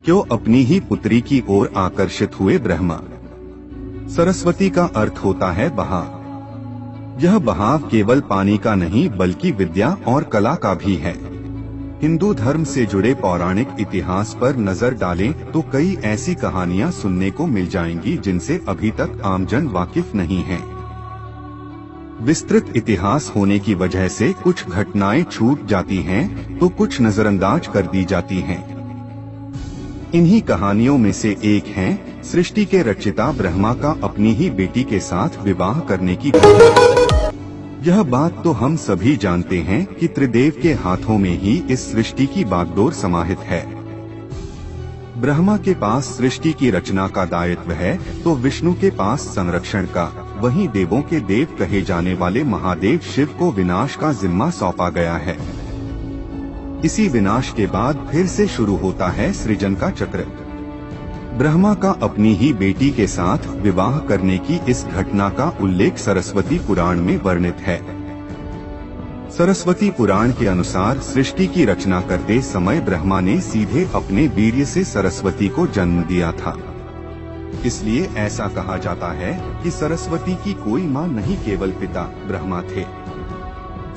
क्यों अपनी ही पुत्री की ओर आकर्षित हुए ब्रह्मा। सरस्वती का अर्थ होता है बहाव। यह बहाव केवल पानी का नहीं बल्कि विद्या और कला का भी है। हिंदू धर्म से जुड़े पौराणिक इतिहास पर नजर डालें तो कई ऐसी कहानियां सुनने को मिल जाएंगी जिनसे अभी तक आमजन वाकिफ नहीं है। विस्तृत इतिहास होने की वजह से कुछ घटनाएं छूट जाती हैं, तो कुछ नजरअंदाज कर दी जाती हैं। इन्हीं कहानियों में से एक है सृष्टि के रचयिता ब्रह्मा का अपनी ही बेटी के साथ विवाह करने की घटना। यह बात तो हम सभी जानते हैं कि त्रिदेव के हाथों में ही इस सृष्टि की बागडोर समाहित है। ब्रह्मा के पास सृष्टि की रचना का दायित्व है तो विष्णु के पास संरक्षण का, वहीं देवों के देव कहे जाने वाले महादेव शिव को विनाश का जिम्मा सौंपा गया है। इसी विनाश के बाद फिर से शुरू होता है सृजन का चक्र। ब्रह्मा का अपनी ही बेटी के साथ विवाह करने की इस घटना का उल्लेख सरस्वती पुराण में वर्णित है। सरस्वती पुराण के अनुसार सृष्टि की रचना करते समय ब्रह्मा ने सीधे अपने वीर्य से सरस्वती को जन्म दिया था। इसलिए ऐसा कहा जाता है कि सरस्वती की कोई मां नहीं, केवल पिता ब्रह्मा थे।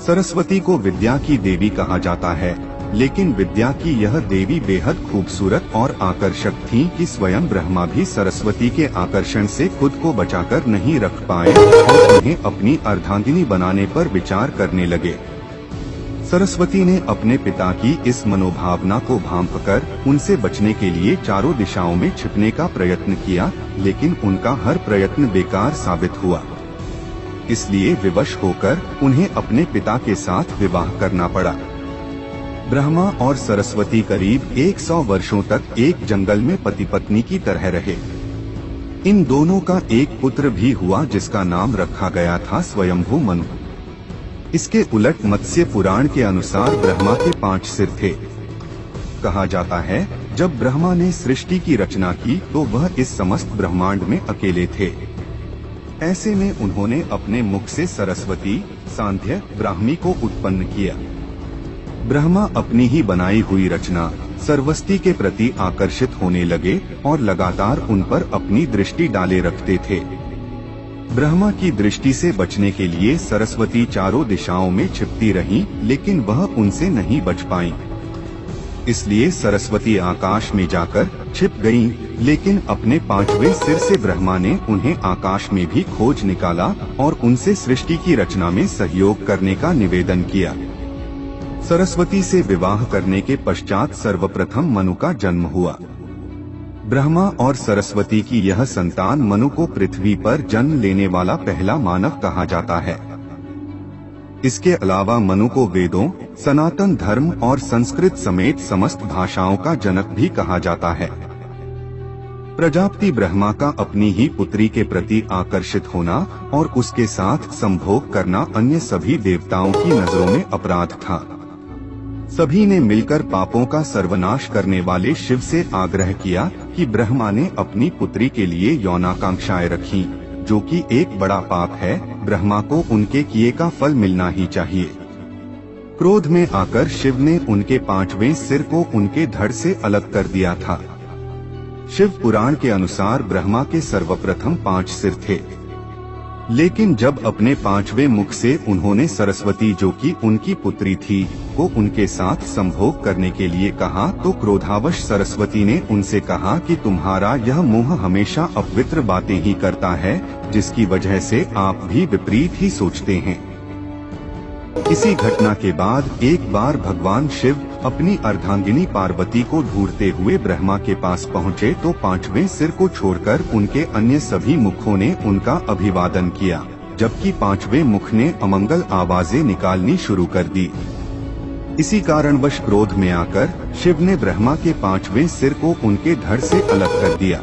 सरस्वती को विद्या की देवी कहा जाता है, लेकिन विद्या की यह देवी बेहद खूबसूरत और आकर्षक थी कि स्वयं ब्रह्मा भी सरस्वती के आकर्षण से खुद को बचाकर नहीं रख पाए और उन्हें अपनी अर्धांगिनी बनाने पर विचार करने लगे। सरस्वती ने अपने पिता की इस मनोभावना को भांपकर उनसे बचने के लिए चारों दिशाओं में छिपने का प्रयत्न किया, लेकिन उनका हर प्रयत्न बेकार साबित हुआ। इसलिए विवश होकर उन्हें अपने पिता के साथ विवाह करना पड़ा। ब्रह्मा और सरस्वती करीब 100 वर्षों तक एक जंगल में पति पत्नी की तरह रहे। इन दोनों का एक पुत्र भी हुआ जिसका नाम रखा गया था स्वयंभू मनु। इसके उलट मत्स्य पुराण के अनुसार ब्रह्मा के 5 सिर थे। कहा जाता है जब ब्रह्मा ने सृष्टि की रचना की तो वह इस समस्त ब्रह्मांड में अकेले थे। ऐसे में उन्होंने अपने मुख से सरस्वती, सांध्य, ब्राह्मी को उत्पन्न किया। ब्रह्मा अपनी ही बनाई हुई रचना सरस्वती के प्रति आकर्षित होने लगे और लगातार उन पर अपनी दृष्टि डाले रखते थे। ब्रह्मा की दृष्टि से बचने के लिए सरस्वती चारों दिशाओं में छिपती रहीं, लेकिन वह उनसे नहीं बच पाईं। इसलिए सरस्वती आकाश में जाकर छिप गईं, लेकिन अपने 5वें सिर से ब्रह्मा ने उन्हें आकाश में भी खोज निकाला और उनसे सृष्टि की रचना में सहयोग करने का निवेदन किया। सरस्वती से विवाह करने के पश्चात सर्वप्रथम मनु का जन्म हुआ। ब्रह्मा और सरस्वती की यह संतान मनु को पृथ्वी पर जन्म लेने वाला पहला मानव कहा जाता है। इसके अलावा मनु को वेदों, सनातन धर्म और संस्कृत समेत समस्त भाषाओं का जनक भी कहा जाता है। प्रजापति ब्रह्मा का अपनी ही पुत्री के प्रति आकर्षित होना और उसके साथ संभोग करना अन्य सभी देवताओं की नजरों में अपराध था। सभी ने मिलकर पापों का सर्वनाश करने वाले शिव से आग्रह किया कि ब्रह्मा ने अपनी पुत्री के लिए यौनाकांक्षाएं रखीं, जो कि एक बड़ा पाप है। ब्रह्मा को उनके किए का फल मिलना ही चाहिए। क्रोध में आकर शिव ने उनके 5वें सिर को उनके धड़ से अलग कर दिया था। शिव पुराण के अनुसार ब्रह्मा के सर्वप्रथम 5 सिर थे, लेकिन जब अपने 5वें मुख से उन्होंने सरस्वती, जो कि उनकी पुत्री थी, को उनके साथ संभोग करने के लिए कहा तो क्रोधावश सरस्वती ने उनसे कहा कि तुम्हारा यह मुंह हमेशा अपवित्र बातें ही करता है, जिसकी वजह से आप भी विपरीत ही सोचते हैं। इसी घटना के बाद एक बार भगवान शिव अपनी अर्धांगिनी पार्वती को ढूंढते हुए ब्रह्मा के पास पहुँचे तो 5वें सिर को छोड़कर उनके अन्य सभी मुखों ने उनका अभिवादन किया, जबकि 5वें मुख ने अमंगल आवाजें निकालनी शुरू कर दी। इसी कारणवश क्रोध में आकर शिव ने ब्रह्मा के 5वें सिर को उनके धड़ से अलग कर दिया।